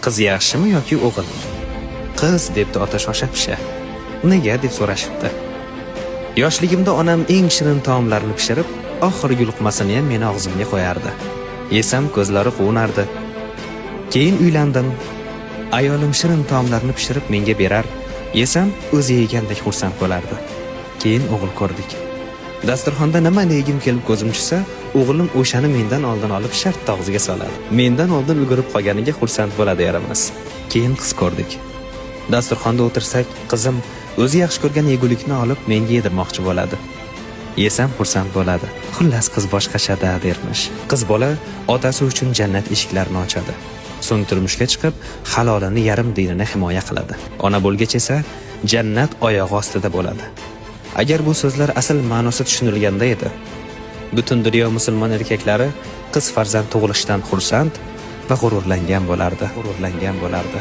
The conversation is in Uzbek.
Qiz yaxshimi yoki o'g'il? Qiz debdi ota shosha-pisha. Nega deb so'rashibdi. Yoshligimda onam eng shirin taomlarni pishirib, oxirgi luqmasini ham meni og'zimga qo'yardi. Yesam ko'zlari quvonardi. Keyin uylandim. Ayolim shirin taomlarni pishirib menga berar, yesam o'zi yegandek xursand bo'lardi. Keyin o'g'il ko'rdik. Dasturxonda nima yegim kelib ko'zim tushsa, o'g'lim o'shani mendan oldin olib shart og'ziga soladi. Mendan oldin ulgurib qolganiga xursand bo'ladi yaramas. Keyin qiz ko'rdik. Dasturxonda o'tirsak, qizim o'zi yaxshi ko'rgan yegulikni olib menga yedirmoqchi bo'ladi. Yesam xursand bo'ladi. Xullas qiz boshqachada dermish. Qiz bola otasi uchun jannat eshiklarini ochadi. So'ng turmushga chiqib, halolini yarim dinini himoya qiladi. Ona bo'lgach esa jannat oyog'i ostida bo'ladi. Agar bu so'zlar asl ma'nosi tushunilganda edi, butun dunyo musulmon erkaklari qiz farzand tug'ilishidan xursand va g'ururlangan bo'lardi.